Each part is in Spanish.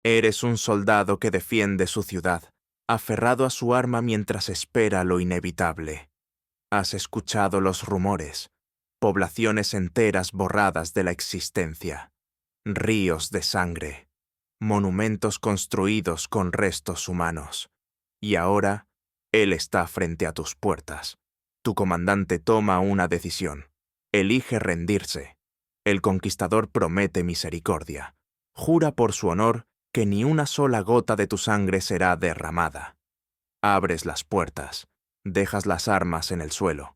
Eres un soldado que defiende su ciudad, aferrado a su arma mientras espera lo inevitable. Has escuchado los rumores, poblaciones enteras borradas de la existencia, ríos de sangre, monumentos construidos con restos humanos. Y ahora, él está frente a tus puertas. Tu comandante toma una decisión. Elige rendirse. El conquistador promete misericordia. Jura por su honor que ni una sola gota de tu sangre será derramada. Abres las puertas, dejas las armas en el suelo,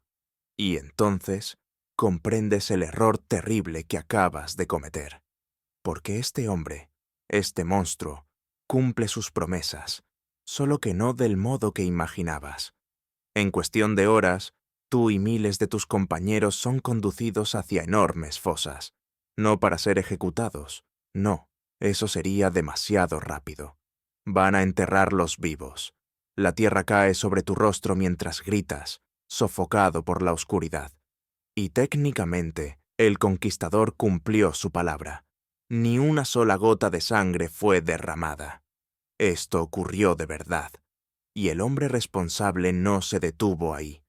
y entonces comprendes el error terrible que acabas de cometer. Porque este hombre, este monstruo, cumple sus promesas, solo que no del modo que imaginabas. En cuestión de horas, tú y miles de tus compañeros son conducidos hacia enormes fosas, no para ser ejecutados, no, eso sería demasiado rápido. Van a enterrarlos vivos. La tierra cae sobre tu rostro mientras gritas, sofocado por la oscuridad. Y técnicamente, el conquistador cumplió su palabra. Ni una sola gota de sangre fue derramada. Esto ocurrió de verdad, y el hombre responsable no se detuvo ahí.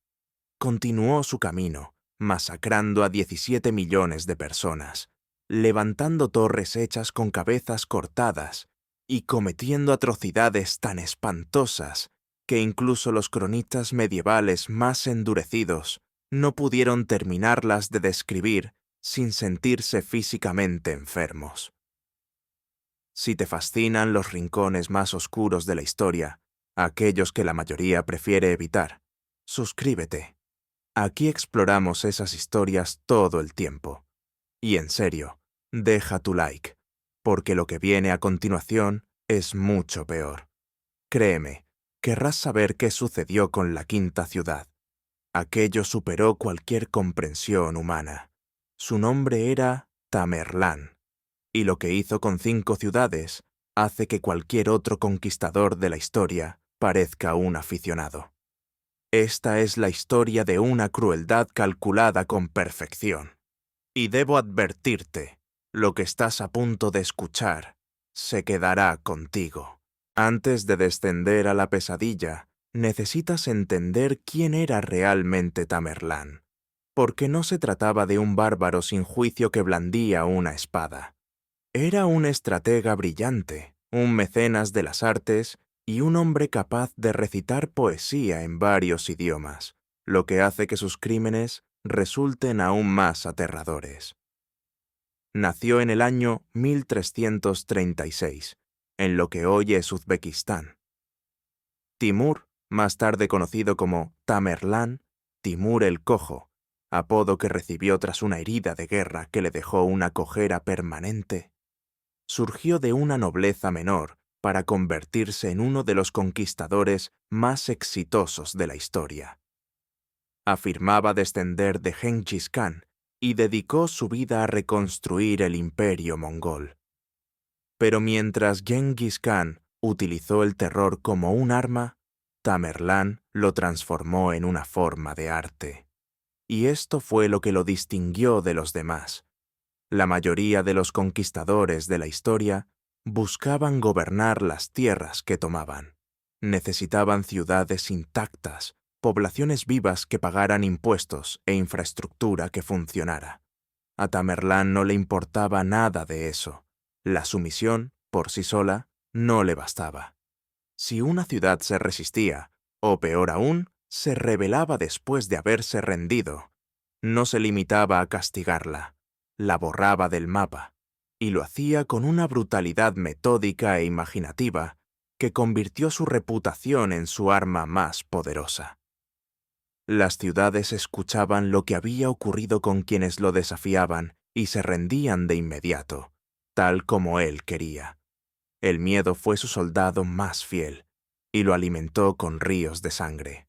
Continuó su camino, masacrando a 17 millones de personas, levantando torres hechas con cabezas cortadas y cometiendo atrocidades tan espantosas que incluso los cronistas medievales más endurecidos no pudieron terminarlas de describir sin sentirse físicamente enfermos. Si te fascinan los rincones más oscuros de la historia, aquellos que la mayoría prefiere evitar, suscríbete. Aquí exploramos esas historias todo el tiempo. Y en serio, deja tu like, porque lo que viene a continuación es mucho peor. Créeme, querrás saber qué sucedió con la quinta ciudad. Aquello superó cualquier comprensión humana. Su nombre era Tamerlán, y lo que hizo con 5 ciudades hace que cualquier otro conquistador de la historia parezca un aficionado. Esta es la historia de una crueldad calculada con perfección. Y debo advertirte, lo que estás a punto de escuchar se quedará contigo. Antes de descender a la pesadilla, necesitas entender quién era realmente Tamerlán, porque no se trataba de un bárbaro sin juicio que blandía una espada. Era un estratega brillante, un mecenas de las artes y un hombre capaz de recitar poesía en varios idiomas, lo que hace que sus crímenes resulten aún más aterradores. Nació en el año 1336, en lo que hoy es Uzbekistán. Timur, más tarde conocido como Tamerlán, Timur el Cojo, apodo que recibió tras una herida de guerra que le dejó una cojera permanente, surgió de una nobleza menor para convertirse en uno de los conquistadores más exitosos de la historia. Afirmaba descender de Gengis Khan y dedicó su vida a reconstruir el imperio mongol. Pero mientras Gengis Khan utilizó el terror como un arma, Tamerlán lo transformó en una forma de arte. Y esto fue lo que lo distinguió de los demás. La mayoría de los conquistadores de la historia buscaban gobernar las tierras que tomaban. Necesitaban ciudades intactas, poblaciones vivas que pagaran impuestos e infraestructura que funcionara. A Tamerlán no le importaba nada de eso. La sumisión, por sí sola, no le bastaba. Si una ciudad se resistía, o peor aún, se rebelaba después de haberse rendido, no se limitaba a castigarla, la borraba del mapa, y lo hacía con una brutalidad metódica e imaginativa que convirtió su reputación en su arma más poderosa. Las ciudades escuchaban lo que había ocurrido con quienes lo desafiaban y se rendían de inmediato, tal como él quería. El miedo fue su soldado más fiel, y lo alimentó con ríos de sangre.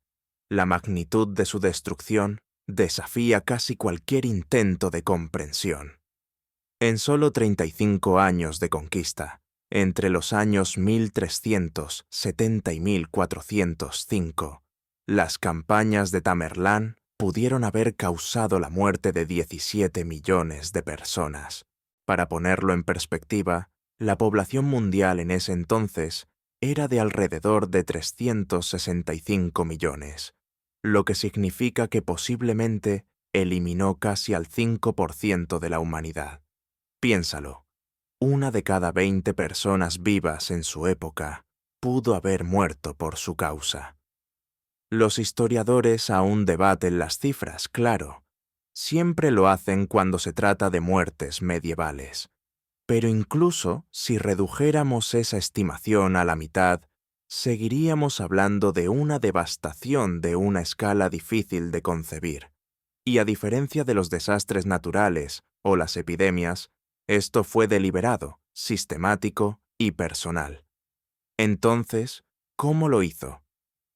La magnitud de su destrucción desafía casi cualquier intento de comprensión. En solo 35 años de conquista, entre los años 1370 y 1405, las campañas de Tamerlán pudieron haber causado la muerte de 17 millones de personas. Para ponerlo en perspectiva, La población mundial en ese entonces era de alrededor de 365 millones, lo que significa que posiblemente eliminó casi al 5% de la humanidad. Piénsalo, 1 de cada 20 personas vivas en su época pudo haber muerto por su causa. Los historiadores aún debaten las cifras, claro. Siempre lo hacen cuando se trata de muertes medievales. Pero incluso si redujéramos esa estimación a la mitad, seguiríamos hablando de una devastación de una escala difícil de concebir. Y a diferencia de los desastres naturales o las epidemias, esto fue deliberado, sistemático y personal. Entonces, ¿cómo lo hizo?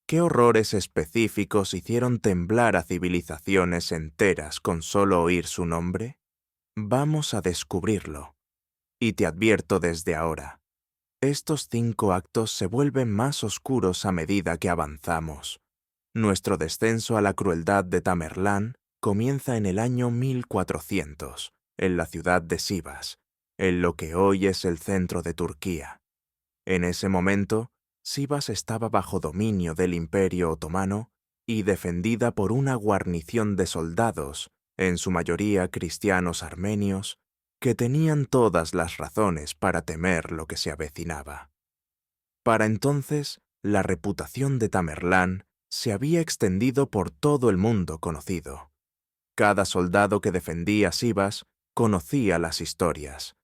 ¿Qué horrores específicos hicieron temblar a civilizaciones enteras con solo oír su nombre? Vamos a descubrirlo. Y te advierto desde ahora, estos 5 actos se vuelven más oscuros a medida que avanzamos. Nuestro descenso a la crueldad de Tamerlán comienza en el año 1400, en la ciudad de Sivas, en lo que hoy es el centro de Turquía. En ese momento, Sivas estaba bajo dominio del Imperio Otomano y defendida por una guarnición de soldados, en su mayoría cristianos armenios, que tenían todas las razones para temer lo que se avecinaba. Para entonces, la reputación de Tamerlán se había extendido por todo el mundo conocido. Cada soldado que defendía Sivas conocía las historias.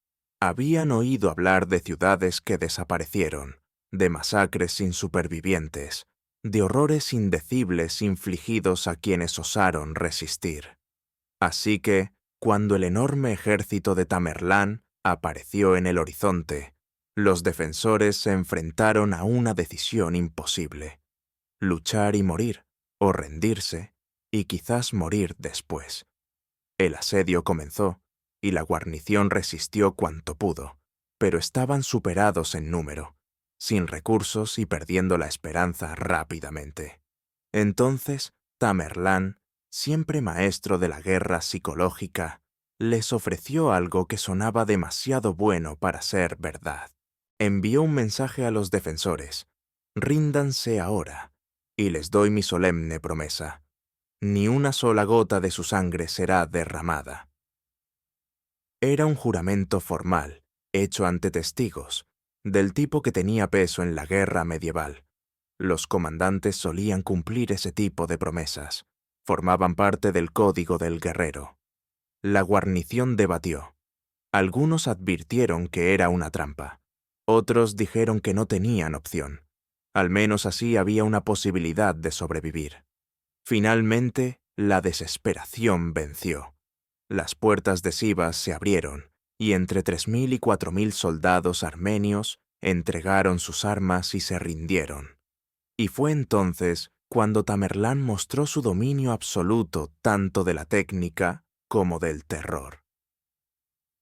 Habían oído hablar de ciudades que desaparecieron, de masacres sin supervivientes, de horrores indecibles infligidos a quienes osaron resistir. Así que, cuando el enorme ejército de Tamerlán apareció en el horizonte, los defensores se enfrentaron a una decisión imposible: luchar y morir, o rendirse, y quizás morir después. El asedio comenzó, y la guarnición resistió cuanto pudo, pero estaban superados en número, sin recursos y perdiendo la esperanza rápidamente. Entonces, Tamerlán, siempre maestro de la guerra psicológica, les ofreció algo que sonaba demasiado bueno para ser verdad. Envió un mensaje a los defensores: ríndanse ahora, y les doy mi solemne promesa: ni una sola gota de su sangre será derramada. Era un juramento formal, hecho ante testigos, del tipo que tenía peso en la guerra medieval. Los comandantes solían cumplir ese tipo de promesas. Formaban parte del código del guerrero. La guarnición debatió. Algunos advirtieron que era una trampa. Otros dijeron que no tenían opción. Al menos así había una posibilidad de sobrevivir. Finalmente, la desesperación venció. Las puertas de Sivas se abrieron, y entre 3.000 y 4.000 soldados armenios entregaron sus armas y se rindieron. Y fue entonces cuando Tamerlán mostró su dominio absoluto tanto de la técnica como del terror.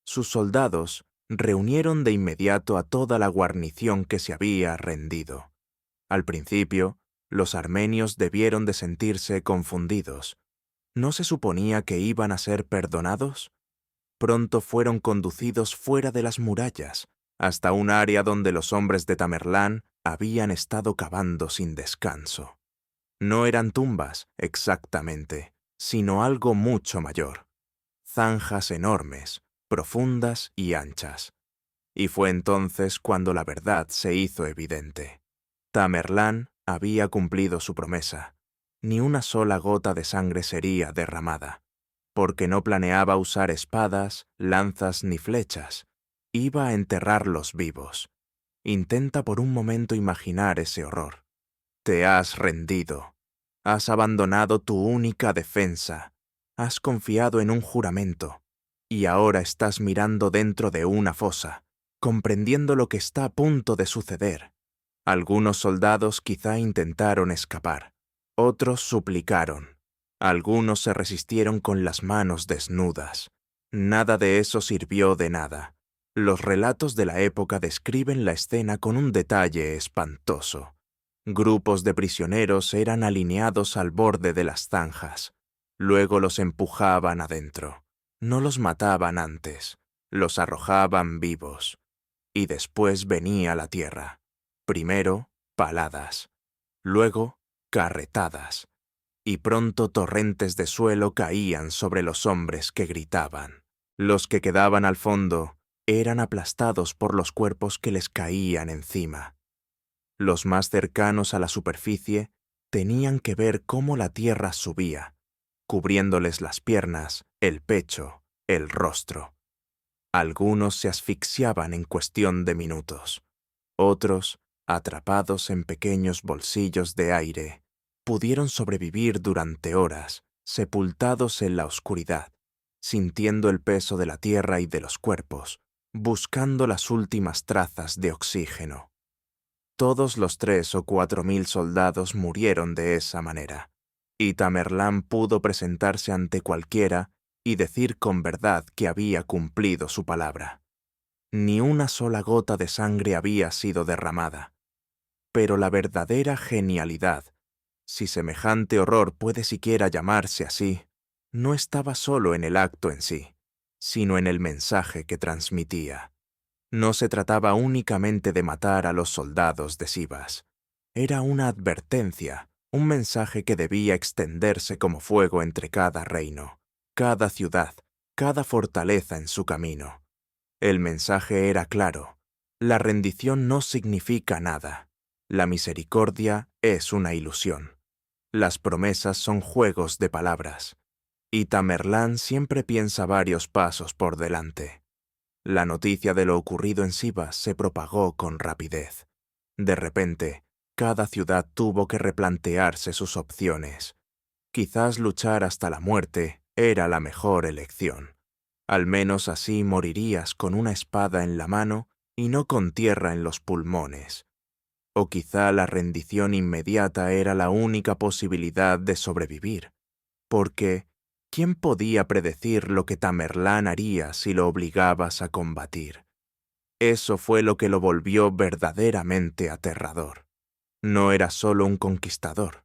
Sus soldados reunieron de inmediato a toda la guarnición que se había rendido. Al principio, los armenios debieron de sentirse confundidos. ¿No se suponía que iban a ser perdonados? Pronto fueron conducidos fuera de las murallas, hasta un área donde los hombres de Tamerlán habían estado cavando sin descanso. No eran tumbas, exactamente, sino algo mucho mayor. Zanjas enormes, profundas y anchas. Y fue entonces cuando la verdad se hizo evidente. Tamerlán había cumplido su promesa. Ni una sola gota de sangre sería derramada, porque no planeaba usar espadas, lanzas ni flechas. Iba a enterrarlos vivos. Intenta por un momento imaginar ese horror. Te has rendido. Has abandonado tu única defensa. Has confiado en un juramento. Y ahora estás mirando dentro de una fosa, comprendiendo lo que está a punto de suceder. Algunos soldados quizá intentaron escapar. Otros suplicaron. Algunos se resistieron con las manos desnudas. Nada de eso sirvió de nada. Los relatos de la época describen la escena con un detalle espantoso. Grupos de prisioneros eran alineados al borde de las zanjas. Luego los empujaban adentro. No los mataban antes. Los arrojaban vivos. y después venía la tierra. Primero, paladas, luego, carretadas, y pronto torrentes de suelo caían sobre los hombres que gritaban. Los que quedaban al fondo eran aplastados por los cuerpos que les caían encima. Los más cercanos a la superficie tenían que ver cómo la tierra subía, cubriéndoles las piernas, el pecho, el rostro. Algunos se asfixiaban en cuestión de minutos. Otros, atrapados en pequeños bolsillos de aire, pudieron sobrevivir durante horas, sepultados en la oscuridad, sintiendo el peso de la tierra y de los cuerpos, buscando las últimas trazas de oxígeno. Todos los 3.000 o 4.000 soldados murieron de esa manera, y Tamerlán pudo presentarse ante cualquiera y decir con verdad que había cumplido su palabra. Ni una sola gota de sangre había sido derramada. Pero la verdadera genialidad, si semejante horror puede siquiera llamarse así, no estaba solo en el acto en sí, sino en el mensaje que transmitía. No se trataba únicamente de matar a los soldados de Sivas. Era una advertencia, un mensaje que debía extenderse como fuego entre cada reino, cada ciudad, cada fortaleza en su camino. El mensaje era claro: la rendición no significa nada. La misericordia es una ilusión. Las promesas son juegos de palabras. Y Tamerlán siempre piensa varios pasos por delante. La noticia de lo ocurrido en Sivas se propagó con rapidez. De repente, cada ciudad tuvo que replantearse sus opciones. Quizás luchar hasta la muerte era la mejor elección. Al menos así morirías con una espada en la mano y no con tierra en los pulmones. O quizá la rendición inmediata era la única posibilidad de sobrevivir, porque ¿quién podía predecir lo que Tamerlán haría si lo obligabas a combatir? Eso fue lo que lo volvió verdaderamente aterrador. No era solo un conquistador,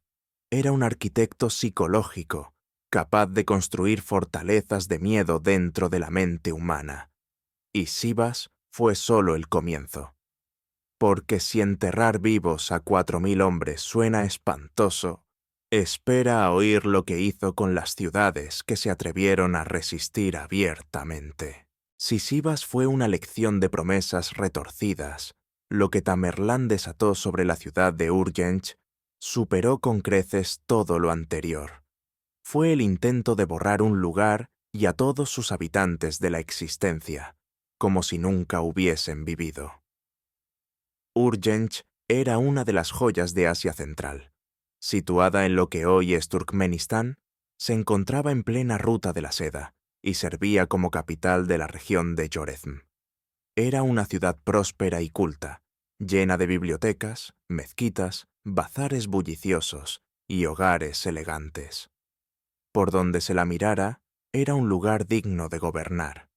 era un arquitecto psicológico, capaz de construir fortalezas de miedo dentro de la mente humana. Y Sivas fue solo el comienzo. Porque si enterrar vivos a 4.000 hombres suena espantoso, espera a oír lo que hizo con las ciudades que se atrevieron a resistir abiertamente. Si Sivas fue una lección de promesas retorcidas, lo que Tamerlán desató sobre la ciudad de Urgench superó con creces todo lo anterior. Fue el intento de borrar un lugar y a todos sus habitantes de la existencia, como si nunca hubiesen vivido. Urgench era una de las joyas de Asia Central. Situada en lo que hoy es Turkmenistán, se encontraba en plena ruta de la seda y servía como capital de la región de Yorezm. Era una ciudad próspera y culta, llena de bibliotecas, mezquitas, bazares bulliciosos y hogares elegantes. Por donde se la mirara, era un lugar digno de gobernar.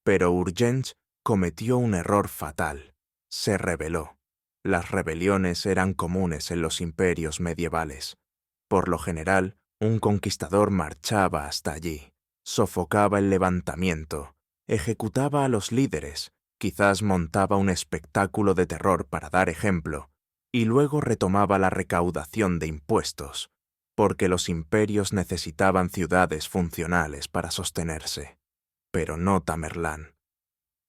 Pero Urgench cometió un error fatal. Se rebeló. Las rebeliones eran comunes en los imperios medievales. Por lo general, un conquistador marchaba hasta allí, sofocaba el levantamiento, ejecutaba a los líderes, quizás montaba un espectáculo de terror para dar ejemplo, y luego retomaba la recaudación de impuestos, porque los imperios necesitaban ciudades funcionales para sostenerse. Pero no Tamerlán.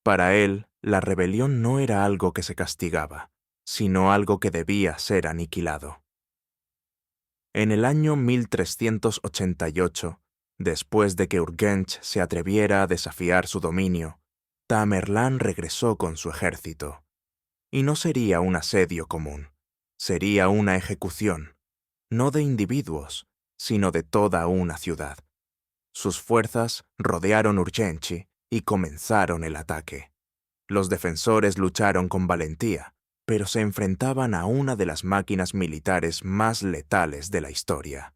Para él, la rebelión no era algo que se castigaba, sino algo que debía ser aniquilado. En el año 1388, después de que Urgench se atreviera a desafiar su dominio, Tamerlán regresó con su ejército. Y no sería un asedio común, sería una ejecución, no de individuos, sino de toda una ciudad. Sus fuerzas rodearon Urgenchi y comenzaron el ataque. Los defensores lucharon con valentía, pero se enfrentaban a una de las máquinas militares más letales de la historia.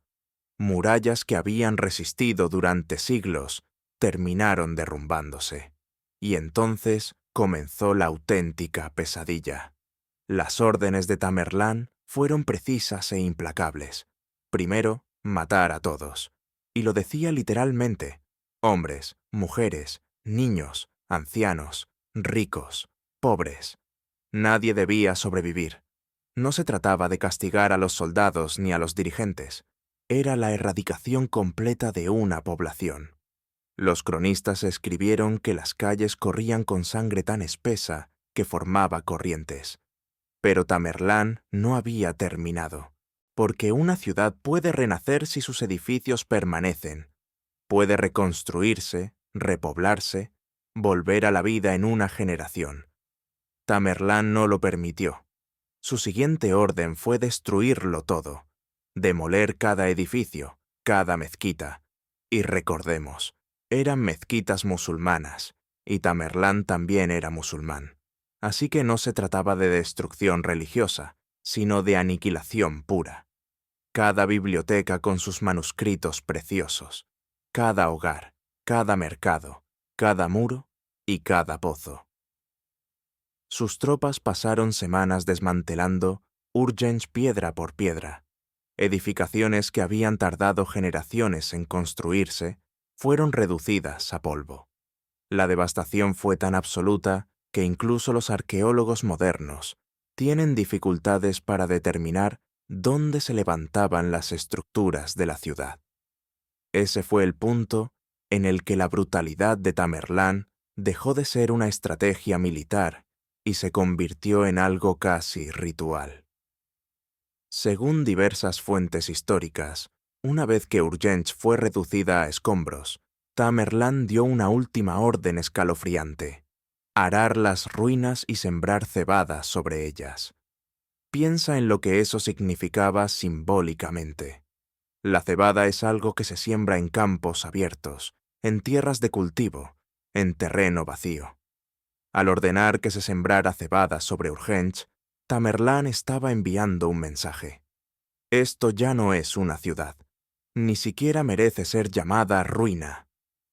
Murallas que habían resistido durante siglos terminaron derrumbándose. Y entonces comenzó la auténtica pesadilla. Las órdenes de Tamerlán fueron precisas e implacables. Primero, matar a todos. Y lo decía literalmente: hombres, mujeres, niños, ancianos, ricos, pobres. Nadie debía sobrevivir. No se trataba de castigar a los soldados ni a los dirigentes. Era la erradicación completa de una población. Los cronistas escribieron que las calles corrían con sangre tan espesa que formaba corrientes. Pero Tamerlán no había terminado, porque una ciudad puede renacer si sus edificios permanecen. Puede reconstruirse, repoblarse, volver a la vida en una generación. Tamerlán no lo permitió. Su siguiente orden fue destruirlo todo, demoler cada edificio, cada mezquita. Y recordemos, eran mezquitas musulmanas, y Tamerlán también era musulmán. Así que no se trataba de destrucción religiosa, sino de aniquilación pura. Cada biblioteca con sus manuscritos preciosos, cada hogar, cada mercado, cada muro y cada pozo. Sus tropas pasaron semanas desmantelando Urgench piedra por piedra. Edificaciones que habían tardado generaciones en construirse fueron reducidas a polvo. La devastación fue tan absoluta que incluso los arqueólogos modernos tienen dificultades para determinar dónde se levantaban las estructuras de la ciudad. Ese fue el punto en el que la brutalidad de Tamerlán dejó de ser una estrategia militar y se convirtió en algo casi ritual. Según diversas fuentes históricas, una vez que Urgench fue reducida a escombros, Tamerlán dio una última orden escalofriante: arar las ruinas y sembrar cebada sobre ellas. Piensa en lo que eso significaba simbólicamente. La cebada es algo que se siembra en campos abiertos, en tierras de cultivo, en terreno vacío. Al ordenar que se sembrara cebada sobre Urgench, Tamerlán estaba enviando un mensaje. Esto ya no es una ciudad. Ni siquiera merece ser llamada ruina.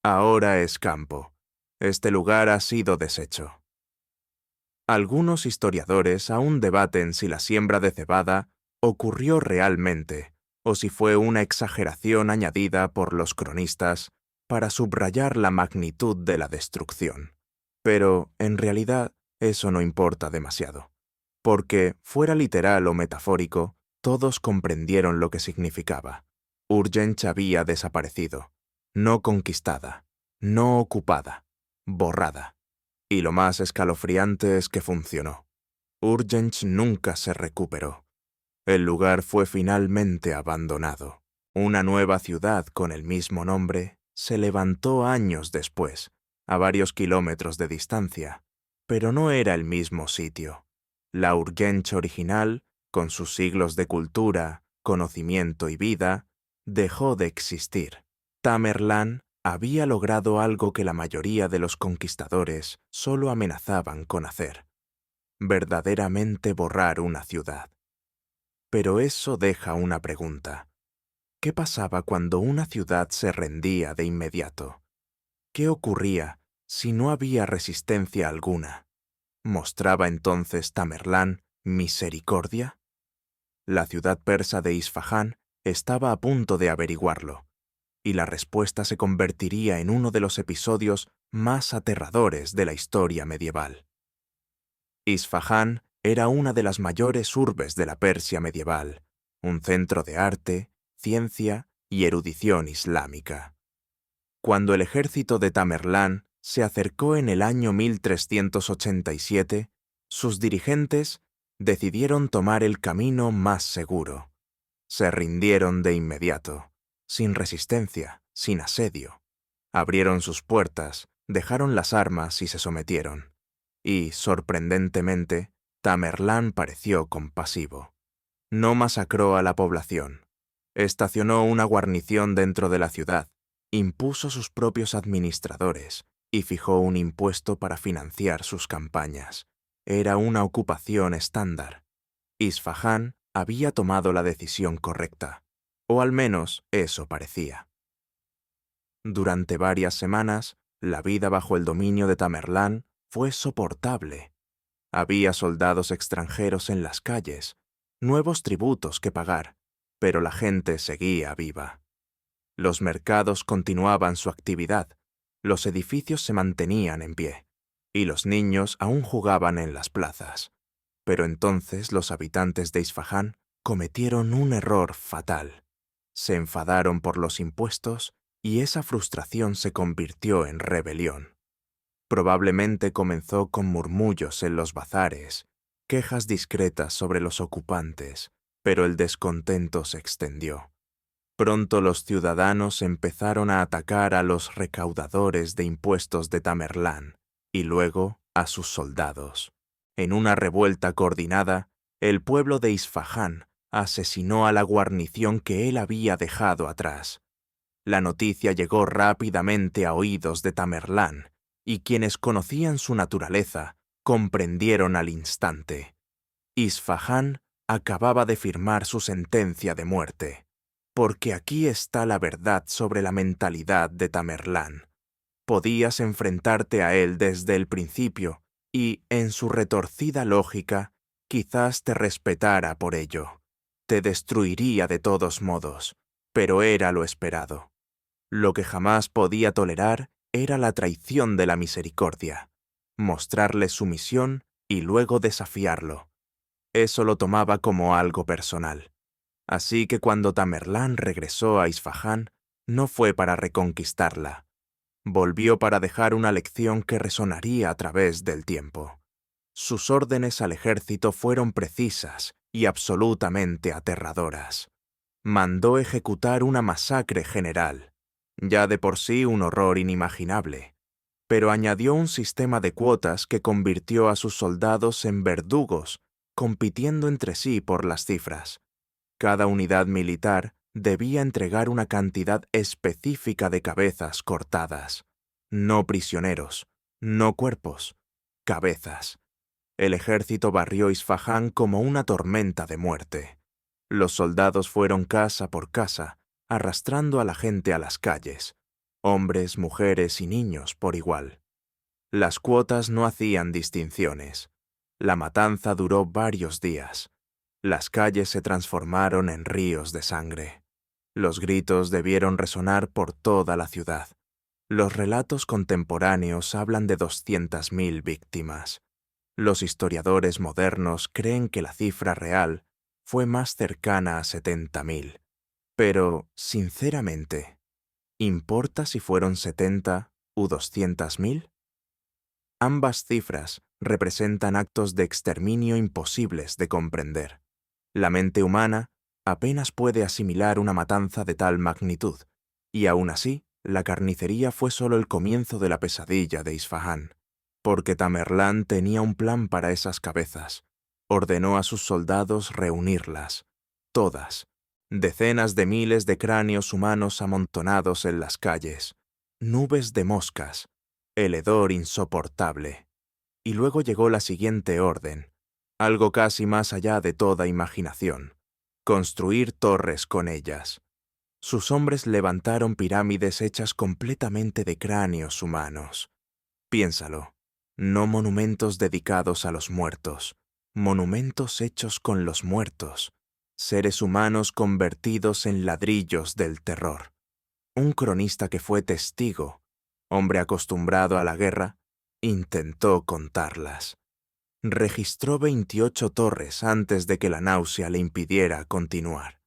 Ahora es campo. Este lugar ha sido deshecho. Algunos historiadores aún debaten si la siembra de cebada ocurrió realmente o si fue una exageración añadida por los cronistas para subrayar la magnitud de la destrucción. Pero, en realidad, eso no importa demasiado, porque, fuera literal o metafórico, todos comprendieron lo que significaba. Urgench había desaparecido, no conquistada, no ocupada, borrada. Y lo más escalofriante es que funcionó. Urgench nunca se recuperó. El lugar fue finalmente abandonado. Una nueva ciudad con el mismo nombre se levantó años después, a varios kilómetros de distancia, pero no era el mismo sitio. La Urgench original, con sus siglos de cultura, conocimiento y vida, dejó de existir. Tamerlán había logrado algo que la mayoría de los conquistadores solo amenazaban con hacer: verdaderamente borrar una ciudad. Pero eso deja una pregunta. ¿Qué pasaba cuando una ciudad se rendía de inmediato? ¿Qué ocurría si no había resistencia alguna? ¿Mostraba entonces Tamerlán misericordia? La ciudad persa de Isfahán estaba a punto de averiguarlo, y la respuesta se convertiría en uno de los episodios más aterradores de la historia medieval. Isfahán era una de las mayores urbes de la Persia medieval, un centro de arte, ciencia y erudición islámica. Cuando el ejército de Tamerlán se acercó en el año 1387, sus dirigentes decidieron tomar el camino más seguro. Se rindieron de inmediato, sin resistencia, sin asedio. Abrieron sus puertas, dejaron las armas y se sometieron. Y, sorprendentemente, Tamerlán pareció compasivo. No masacró a la población. Estacionó una guarnición dentro de la ciudad, impuso sus propios administradores y fijó un impuesto para financiar sus campañas. Era una ocupación estándar. Isfahán había tomado la decisión correcta, o al menos eso parecía. Durante varias semanas, la vida bajo el dominio de Tamerlán fue soportable. Había soldados extranjeros en las calles, nuevos tributos que pagar, pero la gente seguía viva. Los mercados continuaban su actividad, los edificios se mantenían en pie. y los niños aún jugaban en las plazas. Pero entonces los habitantes de Isfahán cometieron un error fatal. Se enfadaron por los impuestos y esa frustración se convirtió en rebelión. Probablemente comenzó con murmullos en los bazares, quejas discretas sobre los ocupantes, pero el descontento se extendió. Pronto los ciudadanos empezaron a atacar a los recaudadores de impuestos de Tamerlán y luego a sus soldados. En una revuelta coordinada, el pueblo de Isfahán asesinó a la guarnición que él había dejado atrás. La noticia llegó rápidamente a oídos de Tamerlán, y quienes conocían su naturaleza comprendieron al instante. Isfahán acababa de firmar su sentencia de muerte, porque aquí está la verdad sobre la mentalidad de Tamerlán. Podías enfrentarte a él desde el principio y, en su retorcida lógica, quizás te respetara por ello. Te destruiría de todos modos, pero era lo esperado. Lo que jamás podía tolerar era la traición de la misericordia, mostrarle sumisión y luego desafiarlo. Eso lo tomaba como algo personal. Así que cuando Tamerlán regresó a Isfahán, no fue para reconquistarla. Volvió para dejar una lección que resonaría a través del tiempo. Sus órdenes al ejército fueron precisas y absolutamente aterradoras. Mandó ejecutar una masacre general, ya de por sí un horror inimaginable, pero añadió un sistema de cuotas que convirtió a sus soldados en verdugos, compitiendo entre sí por las cifras. Cada unidad militar debía entregar una cantidad específica de cabezas cortadas. No prisioneros, no cuerpos, cabezas. El ejército barrió Isfahán como una tormenta de muerte. Los soldados fueron casa por casa, arrastrando a la gente a las calles, hombres, mujeres y niños por igual. Las cuotas no hacían distinciones. La matanza duró varios días. Las calles se transformaron en ríos de sangre. Los gritos debieron resonar por toda la ciudad. Los relatos contemporáneos hablan de 200.000 víctimas. Los historiadores modernos creen que la cifra real fue más cercana a 70.000. Pero, sinceramente, ¿importa si fueron 70 u 200.000? Ambas cifras representan actos de exterminio imposibles de comprender. La mente humana apenas puede asimilar una matanza de tal magnitud, y aún así, la carnicería fue solo el comienzo de la pesadilla de Isfahán, porque Tamerlán tenía un plan para esas cabezas. Ordenó a sus soldados reunirlas, todas, decenas de miles de cráneos humanos amontonados en las calles, nubes de moscas, el hedor insoportable. Y luego llegó la siguiente orden, algo casi más allá de toda imaginación: construir torres con ellas. Sus hombres levantaron pirámides hechas completamente de cráneos humanos. Piénsalo, no monumentos dedicados a los muertos, monumentos hechos con los muertos, seres humanos convertidos en ladrillos del terror. Un cronista que fue testigo, hombre acostumbrado a la guerra, intentó contarlas. Registró 28 torres antes de que la náusea le impidiera continuar.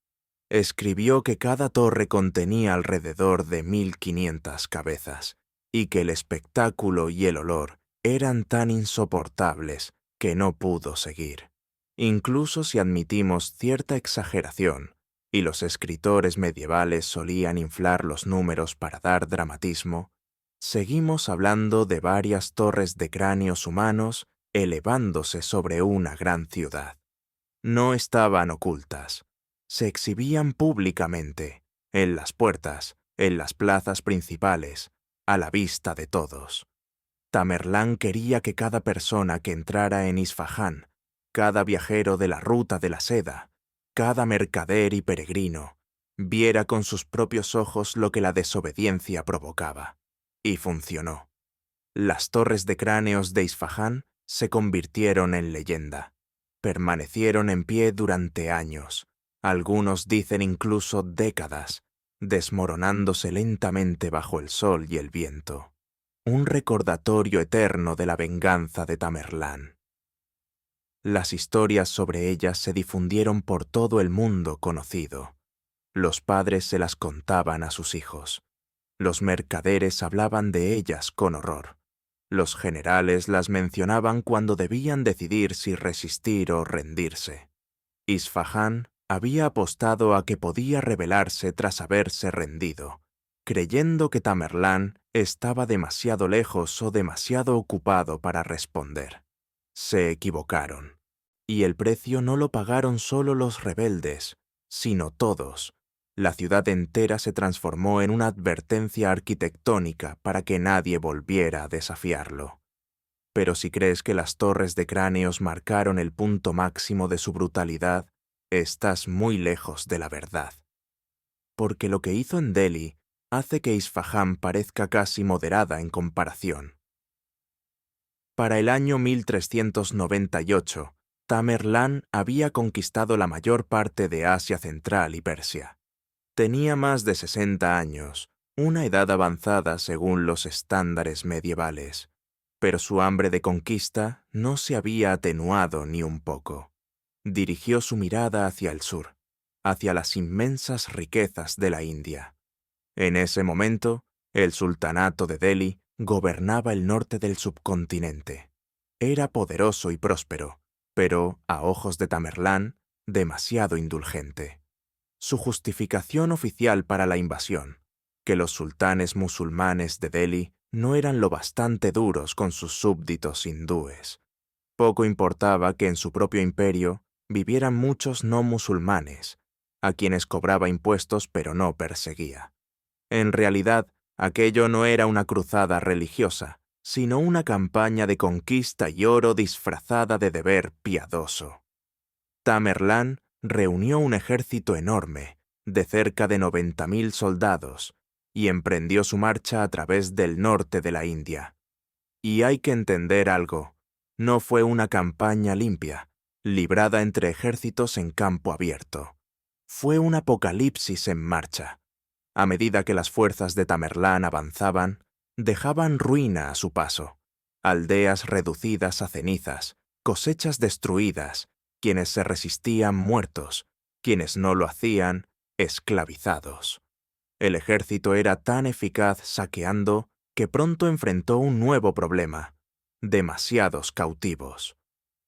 Escribió que cada torre contenía alrededor de 1.500 cabezas, y que el espectáculo y el olor eran tan insoportables que no pudo seguir. Incluso si admitimos cierta exageración, y los escritores medievales solían inflar los números para dar dramatismo, seguimos hablando de varias torres de cráneos humanos elevándose sobre una gran ciudad. No estaban ocultas, se exhibían públicamente, en las puertas, en las plazas principales, a la vista de todos. Tamerlán quería que cada persona que entrara en Isfahán, cada viajero de la ruta de la seda, cada mercader y peregrino, viera con sus propios ojos lo que la desobediencia provocaba. Y funcionó. Las torres de cráneos de Isfahán se convirtieron en leyenda. Permanecieron en pie durante años, algunos dicen incluso décadas, desmoronándose lentamente bajo el sol y el viento. un recordatorio eterno de la venganza de Tamerlán. Las historias sobre ellas se difundieron por todo el mundo conocido. Los padres se las contaban a sus hijos. Los mercaderes hablaban de ellas con horror. Los generales las mencionaban cuando debían decidir si resistir o rendirse. Isfahán había apostado a que podía rebelarse tras haberse rendido, creyendo que Tamerlán estaba demasiado lejos o demasiado ocupado para responder. Se equivocaron, y el precio no lo pagaron solo los rebeldes, sino todos. La ciudad entera se transformó en una advertencia arquitectónica para que nadie volviera a desafiarlo. Pero si crees que las torres de cráneos marcaron el punto máximo de su brutalidad, estás muy lejos de la verdad. Porque lo que hizo en Delhi hace que Isfahán parezca casi moderada en comparación. Para el año 1398, Tamerlán había conquistado la mayor parte de Asia Central y Persia. Tenía más de 60 años, una edad avanzada según los estándares medievales, pero su hambre de conquista no se había atenuado ni un poco. Dirigió su mirada hacia el sur, hacia las inmensas riquezas de la India. En ese momento, el sultanato de Delhi gobernaba el norte del subcontinente. Era poderoso y próspero, pero, a ojos de Tamerlán, demasiado indulgente. Su justificación oficial para la invasión, que los sultanes musulmanes de Delhi no eran lo bastante duros con sus súbditos hindúes. Poco importaba que en su propio imperio vivieran muchos no musulmanes, a quienes cobraba impuestos pero no perseguía. En realidad, aquello no era una cruzada religiosa, sino una campaña de conquista y oro disfrazada de deber piadoso. Tamerlán reunió un ejército enorme, de cerca de 90.000 soldados, y emprendió su marcha a través del norte de la India. Y hay que entender algo, no fue una campaña limpia, librada entre ejércitos en campo abierto. Fue un apocalipsis en marcha. A medida que las fuerzas de Tamerlán avanzaban, dejaban ruina a su paso, aldeas reducidas a cenizas, cosechas destruidas, quienes se resistían muertos, quienes no lo hacían, esclavizados. El ejército era tan eficaz saqueando que pronto enfrentó un nuevo problema: demasiados cautivos.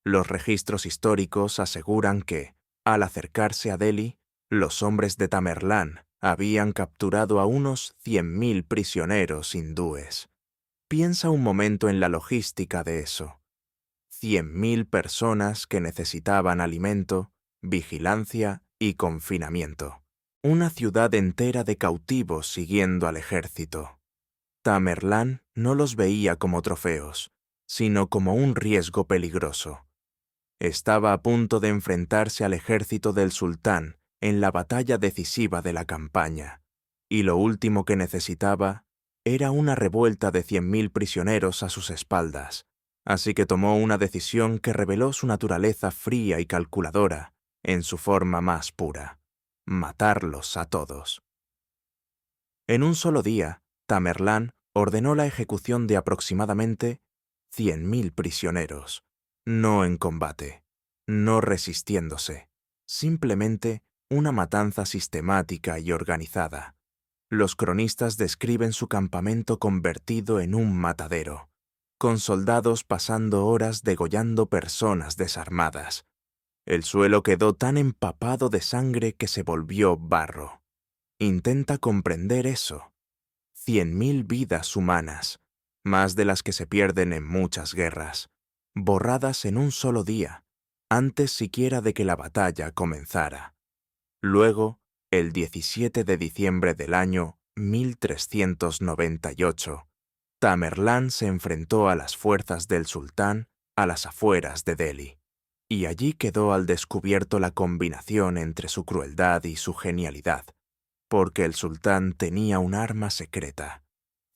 Los registros históricos aseguran que, al acercarse a Delhi, los hombres de Tamerlán habían capturado a unos 100.000 prisioneros hindúes. Piensa un momento en la logística de eso. 100.000 personas que necesitaban alimento, vigilancia y confinamiento. Una ciudad entera de cautivos siguiendo al ejército. Tamerlán no los veía como trofeos, sino como un riesgo peligroso. Estaba a punto de enfrentarse al ejército del sultán en la batalla decisiva de la campaña, y lo último que necesitaba era una revuelta de 100.000 prisioneros a sus espaldas, así que tomó una decisión que reveló su naturaleza fría y calculadora en su forma más pura: matarlos a todos. En un solo día, Tamerlán ordenó la ejecución de aproximadamente 100.000 prisioneros, no en combate, no resistiéndose, simplemente una matanza sistemática y organizada. Los cronistas describen su campamento convertido en un matadero, con soldados pasando horas degollando personas desarmadas. El suelo quedó tan empapado de sangre que se volvió barro. Intenta comprender eso. 100.000 vidas humanas, más de las que se pierden en muchas guerras, borradas en un solo día, antes siquiera de que la batalla comenzara. Luego, el 17 de diciembre del año 1398, Tamerlán se enfrentó a las fuerzas del sultán a las afueras de Delhi, y allí quedó al descubierto la combinación entre su crueldad y su genialidad, porque el sultán tenía un arma secreta: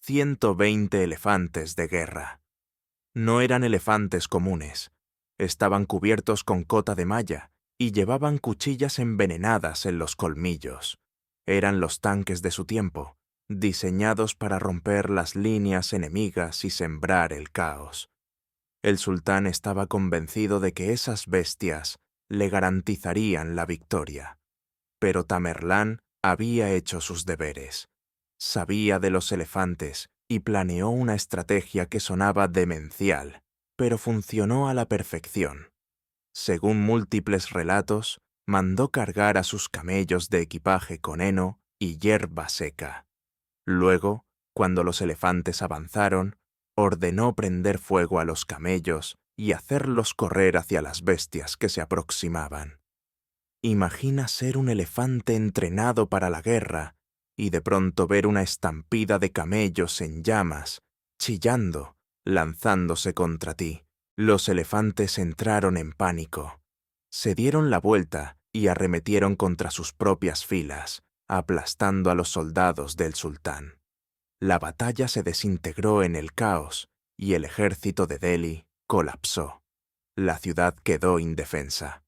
120 elefantes de guerra. No eran elefantes comunes, estaban cubiertos con cota de malla y llevaban cuchillas envenenadas en los colmillos. Eran los tanques de su tiempo, diseñados para romper las líneas enemigas y sembrar el caos. El sultán estaba convencido de que esas bestias le garantizarían la victoria. Pero Tamerlán había hecho sus deberes. Sabía de los elefantes y planeó una estrategia que sonaba demencial, pero funcionó a la perfección. Según múltiples relatos, mandó cargar a sus camellos de equipaje con heno y hierba seca. Luego, cuando los elefantes avanzaron, ordenó prender fuego a los camellos y hacerlos correr hacia las bestias que se aproximaban. Imagina ser un elefante entrenado para la guerra y de pronto ver una estampida de camellos en llamas, chillando, lanzándose contra ti. Los elefantes entraron en pánico. Se dieron la vuelta y arremetieron contra sus propias filas, aplastando a los soldados del sultán. La batalla se desintegró en el caos y el ejército de Delhi colapsó. La ciudad quedó indefensa.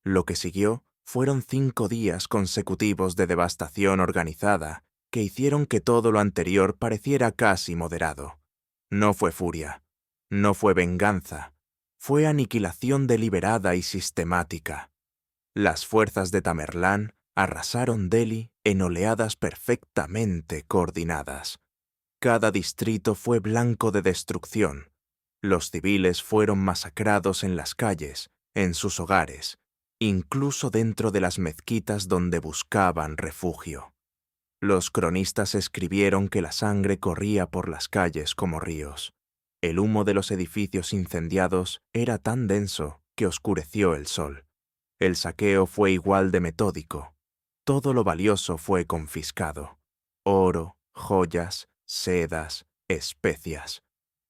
Lo que siguió fueron 5 días consecutivos de devastación organizada que hicieron que todo lo anterior pareciera casi moderado. No fue furia, no fue venganza, fue aniquilación deliberada y sistemática. Las fuerzas de Tamerlán arrasaron Delhi en oleadas perfectamente coordinadas. Cada distrito fue blanco de destrucción. Los civiles fueron masacrados en las calles, en sus hogares, incluso dentro de las mezquitas donde buscaban refugio. Los cronistas escribieron que la sangre corría por las calles como ríos. El humo de los edificios incendiados era tan denso que oscureció el sol. El saqueo fue igual de metódico. Todo lo valioso fue confiscado: oro, joyas, sedas, especias.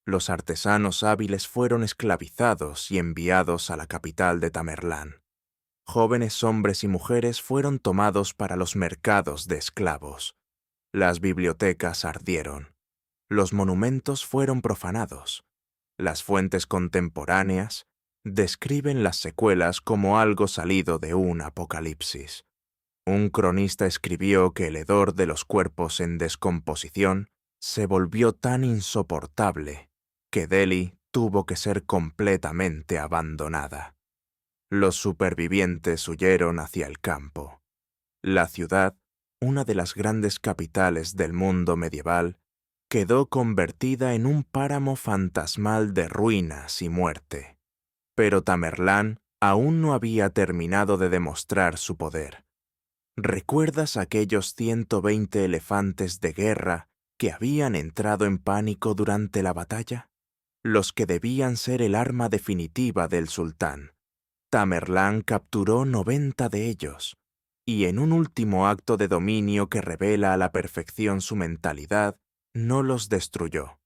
Los artesanos hábiles fueron esclavizados y enviados a la capital de Tamerlán. Jóvenes hombres y mujeres fueron tomados para los mercados de esclavos. Las bibliotecas ardieron. Los monumentos fueron profanados. Las fuentes contemporáneas describen las secuelas como algo salido de un apocalipsis. Un cronista escribió que el hedor de los cuerpos en descomposición se volvió tan insoportable que Delhi tuvo que ser completamente abandonada. Los supervivientes huyeron hacia el campo. La ciudad, una de las grandes capitales del mundo medieval, quedó convertida en un páramo fantasmal de ruinas y muerte. Pero Tamerlán aún no había terminado de demostrar su poder. ¿Recuerdas aquellos 120 elefantes de guerra que habían entrado en pánico durante la batalla? Los que debían ser el arma definitiva del sultán. Tamerlán capturó 90 de ellos, y en un último acto de dominio que revela a la perfección su mentalidad, no los destruyó,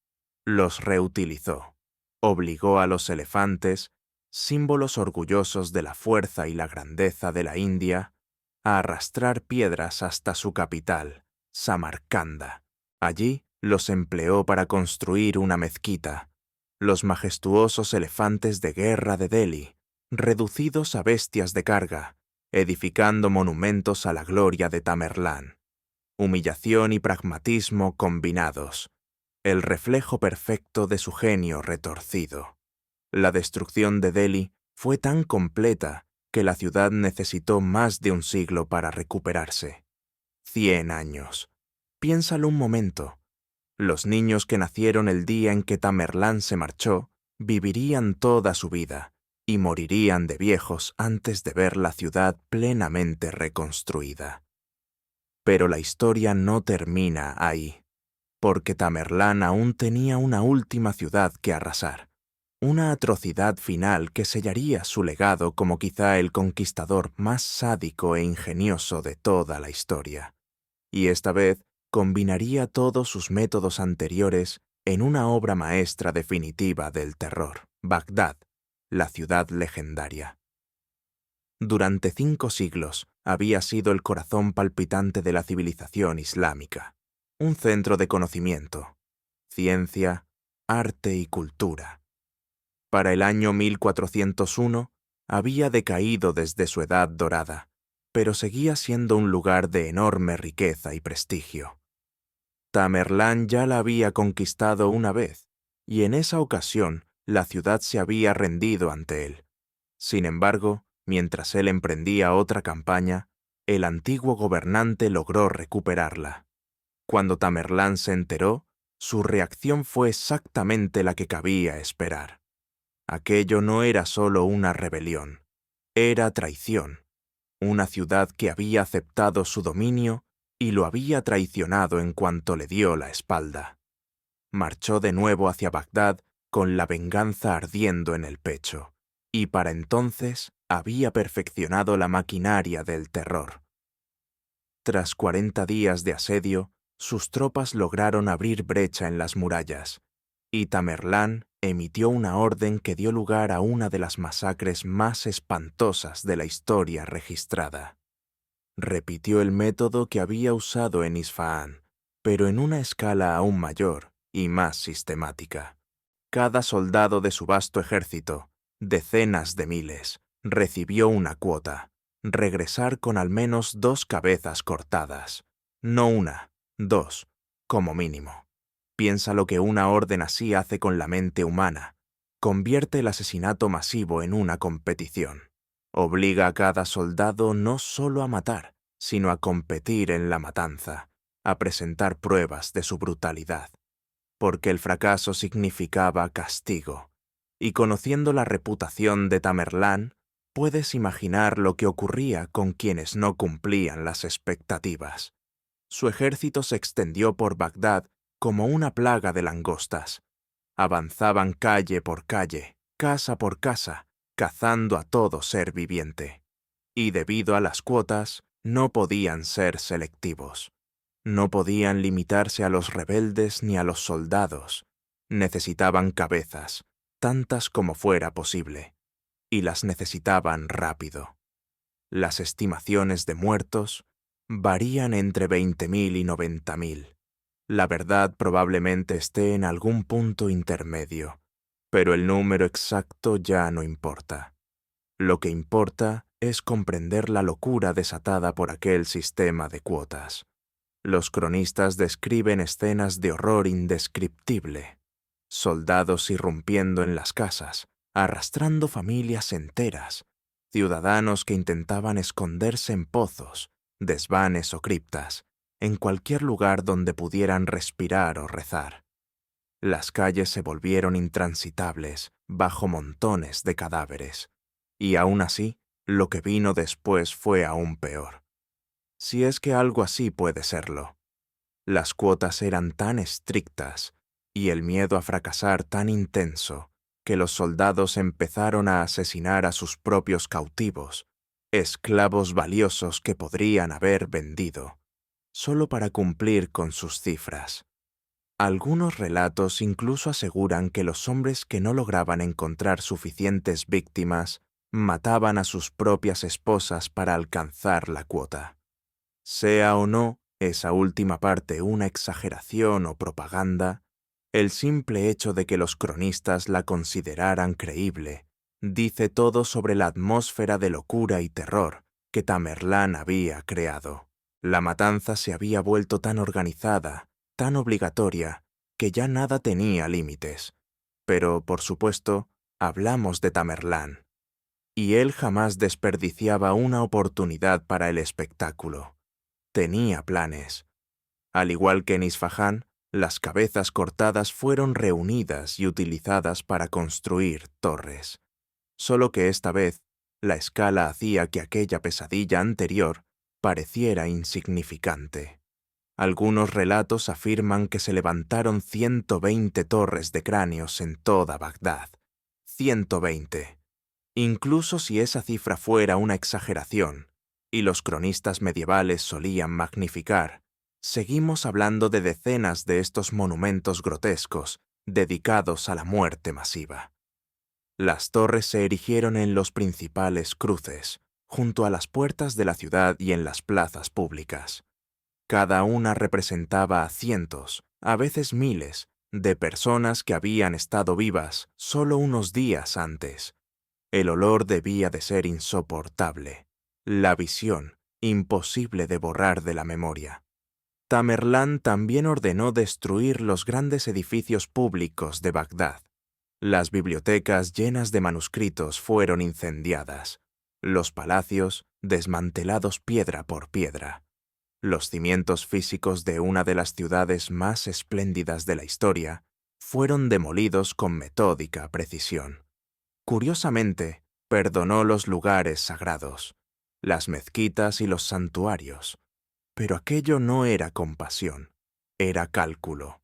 los reutilizó. Obligó a los elefantes, símbolos orgullosos de la fuerza y la grandeza de la India, a arrastrar piedras hasta su capital, Samarcanda. Allí los empleó para construir una mezquita. Los majestuosos elefantes de guerra de Delhi, reducidos a bestias de carga, edificando monumentos a la gloria de Tamerlán. Humillación y pragmatismo combinados, el reflejo perfecto de su genio retorcido. La destrucción de Delhi fue tan completa que la ciudad necesitó más de un siglo para recuperarse. 100 años. Piénsalo un momento. Los niños que nacieron el día en que Tamerlán se marchó vivirían toda su vida y morirían de viejos antes de ver la ciudad plenamente reconstruida. Pero la historia no termina ahí, porque Tamerlán aún tenía una última ciudad que arrasar, una atrocidad final que sellaría su legado como quizá el conquistador más sádico e ingenioso de toda la historia. Y esta vez combinaría todos sus métodos anteriores en una obra maestra definitiva del terror: Bagdad, la ciudad legendaria. Durante 5 siglos había sido el corazón palpitante de la civilización islámica, un centro de conocimiento, ciencia, arte y cultura. Para el año 1401 había decaído desde su edad dorada, pero seguía siendo un lugar de enorme riqueza y prestigio. Tamerlán ya la había conquistado una vez, y en esa ocasión la ciudad se había rendido ante él. Sin embargo, mientras él emprendía otra campaña, el antiguo gobernante logró recuperarla. Cuando Tamerlán se enteró, su reacción fue exactamente la que cabía esperar. Aquello no era solo una rebelión, era traición. Una ciudad que había aceptado su dominio y lo había traicionado en cuanto le dio la espalda. Marchó de nuevo hacia Bagdad con la venganza ardiendo en el pecho, y para entonces había perfeccionado la maquinaria del terror. Tras 40 días de asedio, sus tropas lograron abrir brecha en las murallas, y Tamerlán emitió una orden que dio lugar a una de las masacres más espantosas de la historia registrada. Repitió el método que había usado en Isfahán, pero en una escala aún mayor y más sistemática. Cada soldado de su vasto ejército, decenas de miles, recibió una cuota: regresar con al menos 2 cabezas cortadas. No una, 2, como mínimo. Piensa lo que una orden así hace con la mente humana. Convierte el asesinato masivo en una competición. Obliga a cada soldado no solo a matar, sino a competir en la matanza, a presentar pruebas de su brutalidad. Porque el fracaso significaba castigo. Y conociendo la reputación de Tamerlán, puedes imaginar lo que ocurría con quienes no cumplían las expectativas. Su ejército se extendió por Bagdad como una plaga de langostas. Avanzaban calle por calle, casa por casa, cazando a todo ser viviente. Y debido a las cuotas, no podían ser selectivos. No podían limitarse a los rebeldes ni a los soldados. Necesitaban cabezas, tantas como fuera posible, y las necesitaban rápido. Las estimaciones de muertos varían entre 20.000 y 90.000. La verdad probablemente esté en algún punto intermedio, pero el número exacto ya no importa. Lo que importa es comprender la locura desatada por aquel sistema de cuotas. Los cronistas describen escenas de horror indescriptible. Soldados irrumpiendo en las casas, arrastrando familias enteras, ciudadanos que intentaban esconderse en pozos, desvanes o criptas, en cualquier lugar donde pudieran respirar o rezar. Las calles se volvieron intransitables bajo montones de cadáveres, y aún así, lo que vino después fue aún peor. Si es que algo así puede serlo. Las cuotas eran tan estrictas y el miedo a fracasar tan intenso que los soldados empezaron a asesinar a sus propios cautivos, esclavos valiosos que podrían haber vendido, solo para cumplir con sus cifras. Algunos relatos incluso aseguran que los hombres que no lograban encontrar suficientes víctimas mataban a sus propias esposas para alcanzar la cuota. Sea o no esa última parte una exageración o propaganda, el simple hecho de que los cronistas la consideraran creíble dice todo sobre la atmósfera de locura y terror que Tamerlán había creado. La matanza se había vuelto tan organizada, tan obligatoria, que ya nada tenía límites. Pero, por supuesto, hablamos de Tamerlán, y él jamás desperdiciaba una oportunidad para el espectáculo. Tenía planes. Al igual que en Isfahán, las cabezas cortadas fueron reunidas y utilizadas para construir torres. Solo que esta vez, la escala hacía que aquella pesadilla anterior pareciera insignificante. Algunos relatos afirman que se levantaron 120 torres de cráneos en toda Bagdad. 120. Incluso si esa cifra fuera una exageración, y los cronistas medievales solían magnificar, seguimos hablando de decenas de estos monumentos grotescos dedicados a la muerte masiva. Las torres se erigieron en los principales cruces, junto a las puertas de la ciudad y en las plazas públicas. Cada una representaba a cientos, a veces miles, de personas que habían estado vivas solo unos días antes. El olor debía de ser insoportable. La visión, imposible de borrar de la memoria. Tamerlán también ordenó destruir los grandes edificios públicos de Bagdad. Las bibliotecas llenas de manuscritos fueron incendiadas, los palacios desmantelados piedra por piedra. Los cimientos físicos de una de las ciudades más espléndidas de la historia fueron demolidos con metódica precisión. Curiosamente, perdonó los lugares sagrados, las mezquitas y los santuarios. Pero aquello no era compasión, era cálculo.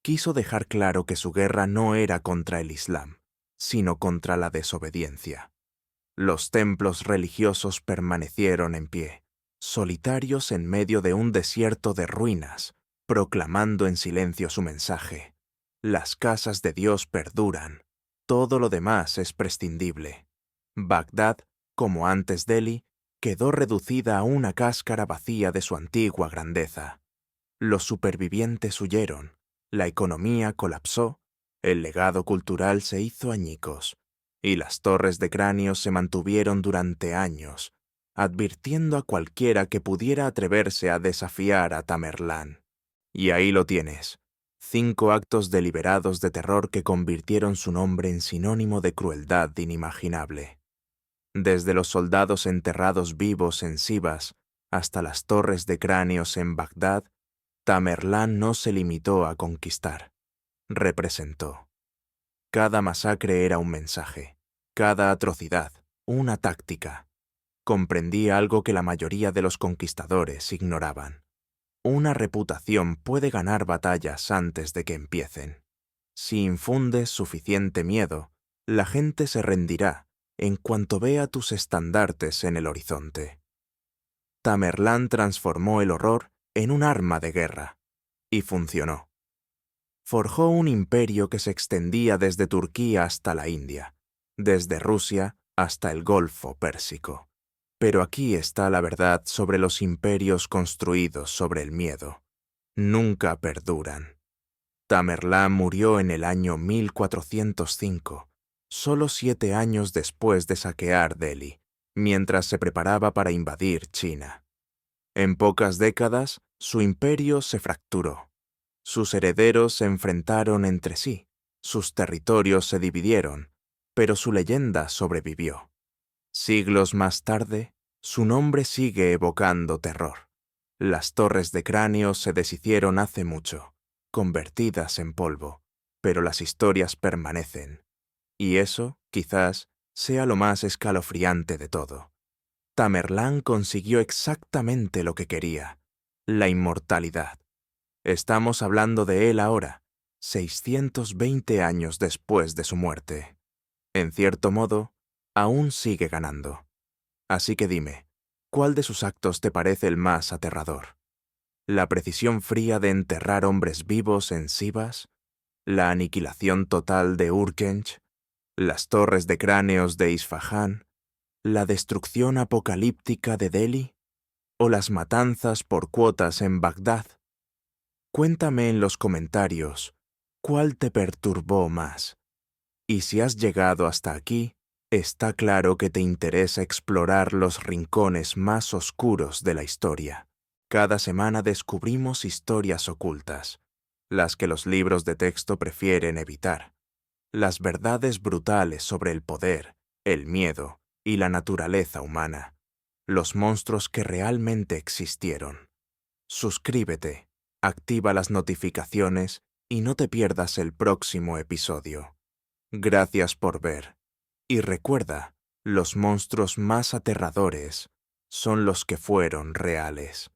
Quiso dejar claro que su guerra no era contra el Islam, sino contra la desobediencia. Los templos religiosos permanecieron en pie, solitarios en medio de un desierto de ruinas, proclamando en silencio su mensaje. Las casas de Dios perduran, todo lo demás es prescindible. Bagdad, como antes Delhi, quedó reducida a una cáscara vacía de su antigua grandeza. Los supervivientes huyeron, la economía colapsó, el legado cultural se hizo añicos, y las torres de cráneos se mantuvieron durante años, advirtiendo a cualquiera que pudiera atreverse a desafiar a Tamerlán. Y ahí lo tienes, 5 actos deliberados de terror que convirtieron su nombre en sinónimo de crueldad inimaginable. Desde los soldados enterrados vivos en Sivas hasta las torres de cráneos en Bagdad, Tamerlán no se limitó a conquistar, representó. Cada masacre era un mensaje, cada atrocidad, una táctica. Comprendía algo que la mayoría de los conquistadores ignoraban. Una reputación puede ganar batallas antes de que empiecen. Si infundes suficiente miedo, la gente se rendirá en cuanto vea tus estandartes en el horizonte. Tamerlán transformó el horror en un arma de guerra, y funcionó. Forjó un imperio que se extendía desde Turquía hasta la India, desde Rusia hasta el Golfo Pérsico. Pero aquí está la verdad sobre los imperios construidos sobre el miedo. Nunca perduran. Tamerlán murió en el año 1405, solo 7 años después de saquear Delhi, mientras se preparaba para invadir China. En pocas décadas, su imperio se fracturó. Sus herederos se enfrentaron entre sí, sus territorios se dividieron, pero su leyenda sobrevivió. Siglos más tarde, su nombre sigue evocando terror. Las torres de cráneos se deshicieron hace mucho, convertidas en polvo, pero las historias permanecen. Y eso, quizás, sea lo más escalofriante de todo. Tamerlán consiguió exactamente lo que quería, la inmortalidad. Estamos hablando de él ahora, 620 años después de su muerte. En cierto modo, aún sigue ganando. Así que dime, ¿cuál de sus actos te parece el más aterrador? ¿La precisión fría de enterrar hombres vivos en Sivas? ¿La aniquilación total de Urgench? ¿Las torres de cráneos de Isfahán? ¿La destrucción apocalíptica de Delhi? ¿O las matanzas por cuotas en Bagdad? Cuéntame en los comentarios, ¿cuál te perturbó más? Y si has llegado hasta aquí, está claro que te interesa explorar los rincones más oscuros de la historia. Cada semana descubrimos historias ocultas, las que los libros de texto prefieren evitar, las verdades brutales sobre el poder, el miedo y la naturaleza humana, los monstruos que realmente existieron. Suscríbete, activa las notificaciones y no te pierdas el próximo episodio. Gracias por ver. Y recuerda, los monstruos más aterradores son los que fueron reales.